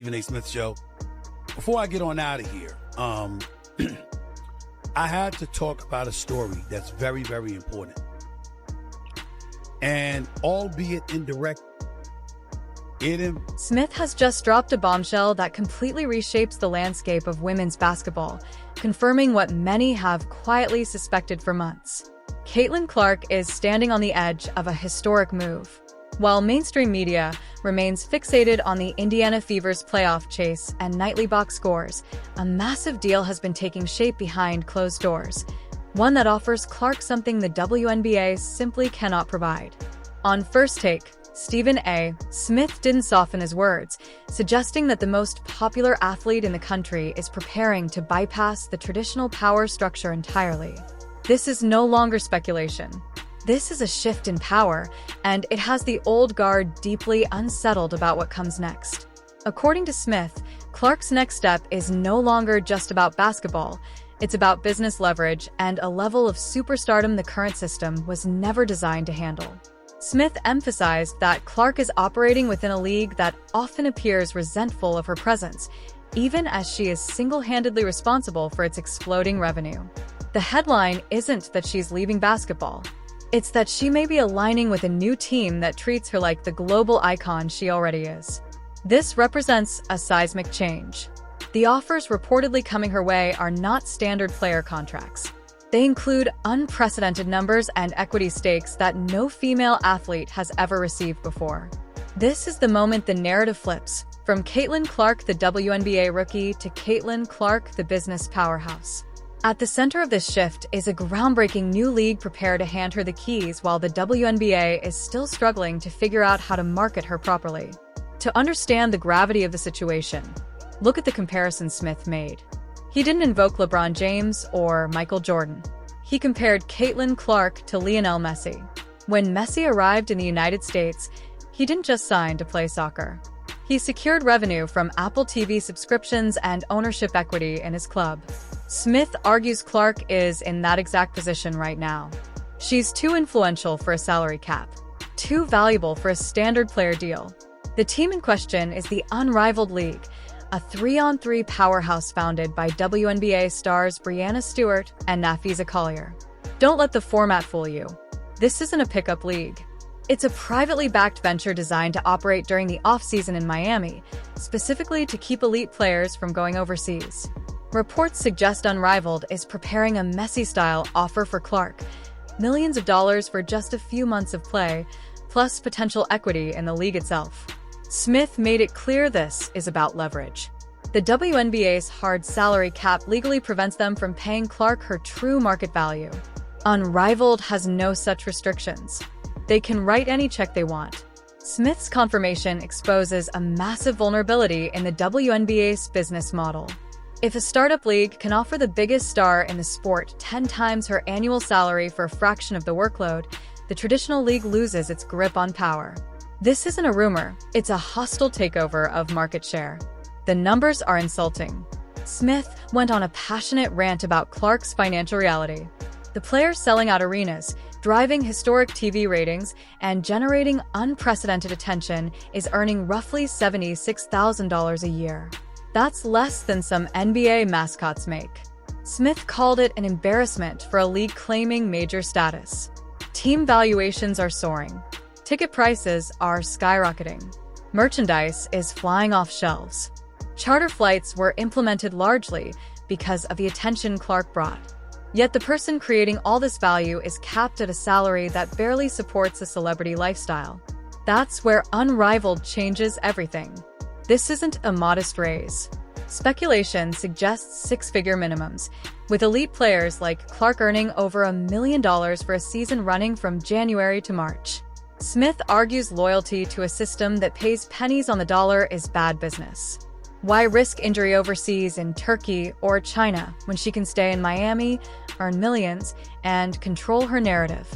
Stephen A. Smith Show. Before I get on out of here, I had to talk about a story that's very, very important. And albeit indirect, Smith has just dropped a bombshell that completely reshapes the landscape of women's basketball, confirming what many have quietly suspected for months. Caitlin Clark is standing on the edge of a historic move. While mainstream media remains fixated on the Indiana Fever's playoff chase and nightly box scores, a massive deal has been taking shape behind closed doors, one that offers Clark something the WNBA simply cannot provide. On First Take, Stephen A. Smith didn't soften his words, suggesting that the most popular athlete in the country is preparing to bypass the traditional power structure entirely. This is no longer speculation. This is a shift in power, and it has the old guard deeply unsettled about what comes next. According to Smith, Clark's next step is no longer just about basketball. It's about business leverage and a level of superstardom the current system was never designed to handle. Smith emphasized that Clark is operating within a league that often appears resentful of her presence, even as she is single-handedly responsible for its exploding revenue. The headline isn't that she's leaving basketball. It's that she may be aligning with a new team that treats her like the global icon she already is. This represents a seismic change. The offers reportedly coming her way are not standard player contracts. They include unprecedented numbers and equity stakes that no female athlete has ever received before. This is the moment the narrative flips, from Caitlin Clark, the WNBA rookie, to Caitlin Clark, the business powerhouse. At the center of this shift is a groundbreaking new league prepared to hand her the keys while the WNBA is still struggling to figure out how to market her properly. To understand the gravity of the situation, look at the comparison Smith made. He didn't invoke LeBron James or Michael Jordan. He compared Caitlin Clark to Lionel Messi. When Messi arrived in the United States, he didn't just sign to play soccer. He secured revenue from Apple TV subscriptions and ownership equity in his club. Smith argues Clark is in that exact position right now. She's too influential for a salary cap, too valuable for a standard player deal. The team in question is the Unrivaled League, a 3-on-3 powerhouse founded by WNBA stars Breanna Stewart and Nafisa Collier. Don't let the format fool you. This isn't a pickup league. It's a privately backed venture designed to operate during the off-season in Miami, specifically to keep elite players from going overseas. Reports suggest Unrivaled is preparing a Messi-style offer for Clark, millions of dollars for just a few months of play, plus potential equity in the league itself. Smith made it clear this is about leverage. The WNBA's hard salary cap legally prevents them from paying Clark her true market value. Unrivaled has no such restrictions. They can write any check they want. Smith's confirmation exposes a massive vulnerability in the WNBA's business model. If a startup league can offer the biggest star in the sport 10 times her annual salary for a fraction of the workload, the traditional league loses its grip on power. This isn't a rumor, it's a hostile takeover of market share. The numbers are insulting. Smith went on a passionate rant about Clark's financial reality. The player selling out arenas, driving historic TV ratings, and generating unprecedented attention is earning roughly $76,000 a year. That's less than some NBA mascots make. Smith called it an embarrassment for a league claiming major status. Team valuations are soaring. Ticket prices are skyrocketing. Merchandise is flying off shelves. Charter flights were implemented largely because of the attention Clark brought. Yet the person creating all this value is capped at a salary that barely supports a celebrity lifestyle. That's where Unrivaled changes everything. This isn't a modest raise. Speculation suggests six-figure minimums, with elite players like Clark earning over $1 million for a season running from January to March. Smith argues loyalty to a system that pays pennies on the dollar is bad business. Why risk injury overseas in Turkey or China when she can stay in Miami, earn millions, and control her narrative?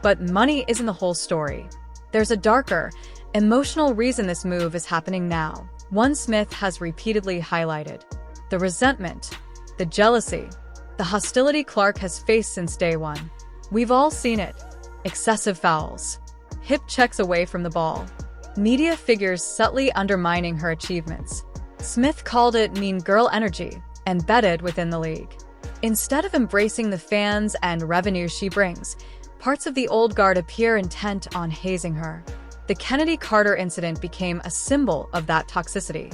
But money isn't the whole story. There's a darker, emotional reason this move is happening now, one Smith has repeatedly highlighted: the resentment, the jealousy, the hostility Clark has faced since day one. We've all seen it. Excessive fouls, hip checks away from the ball, media figures subtly undermining her achievements. Smith called it mean girl energy, embedded within the league. Instead of embracing the fans and revenue she brings, parts of the old guard appear intent on hazing her. The Kennedy Carter incident became a symbol of that toxicity.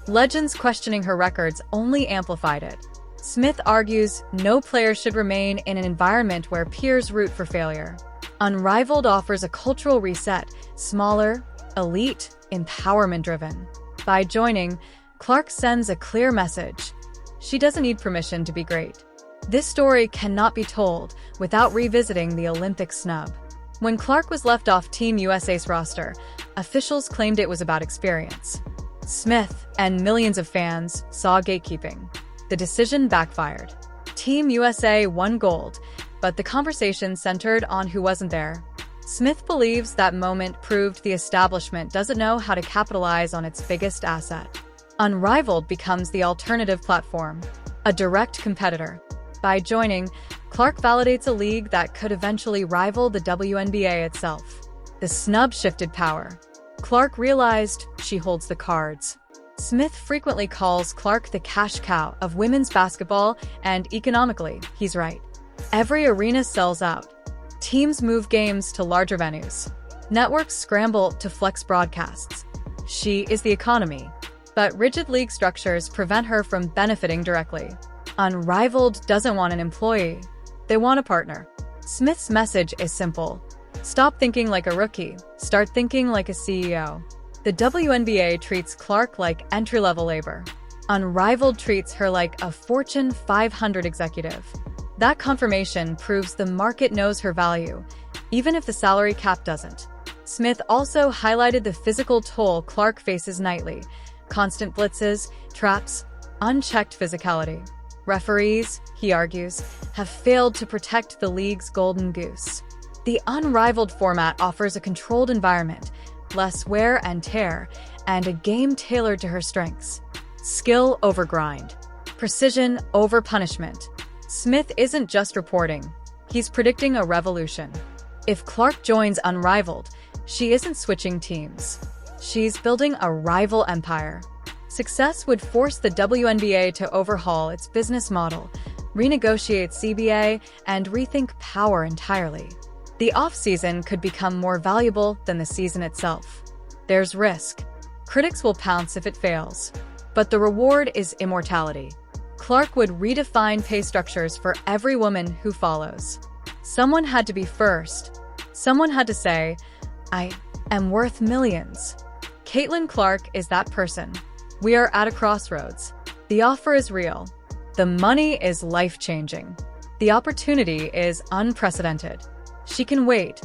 Legends questioning her records only amplified it. Smith argues no player should remain in an environment where peers root for failure. Unrivaled offers a cultural reset, smaller, elite, empowerment-driven. By joining, Clark sends a clear message. She doesn't need permission to be great. This story cannot be told without revisiting the Olympic snub. When Clark was left off Team USA's roster, officials claimed it was about experience. Smith and millions of fans saw gatekeeping. The decision backfired. Team USA won gold, but the conversation centered on who wasn't there. Smith believes that moment proved the establishment doesn't know how to capitalize on its biggest asset. Unrivaled becomes the alternative platform, a direct competitor. By joining, Clark validates a league that could eventually rival the WNBA itself. The snub shifted power. Clark realized she holds the cards. Smith frequently calls Clark the cash cow of women's basketball, and economically, he's right. Every arena sells out. Teams move games to larger venues. Networks scramble to flex broadcasts. She is the economy. But rigid league structures prevent her from benefiting directly. Unrivaled doesn't want an employee. They want a partner. Smith's message is simple. Stop thinking like a rookie. Start thinking like a CEO. The WNBA treats Clark like entry-level labor. Unrivaled treats her like a Fortune 500 executive. That confirmation proves the market knows her value, even if the salary cap doesn't. Smith also highlighted the physical toll Clark faces nightly. Constant blitzes, traps, unchecked physicality. Referees, he argues, have failed to protect the league's golden goose. The unrivaled format offers a controlled environment, less wear and tear, and a game tailored to her strengths. Skill over grind. Precision over punishment. Smith isn't just reporting. He's predicting a revolution. If Clark joins Unrivaled, she isn't switching teams. She's building a rival empire. Success would force the WNBA to overhaul its business model, renegotiate CBA, and rethink power entirely. The off-season could become more valuable than the season itself. There's risk. Critics will pounce if it fails. But the reward is immortality. Clark would redefine pay structures for every woman who follows. Someone had to be first. Someone had to say, I am worth millions. Caitlin Clark is that person. We are at a crossroads. The offer is real. The money is life-changing. The opportunity is unprecedented. She can wait,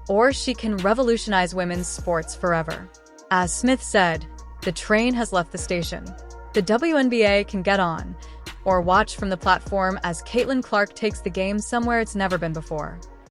or she can revolutionize women's sports forever. As Smith said, the train has left the station. The WNBA can get on, or watch from the platform as Caitlin Clark takes the game somewhere it's never been before.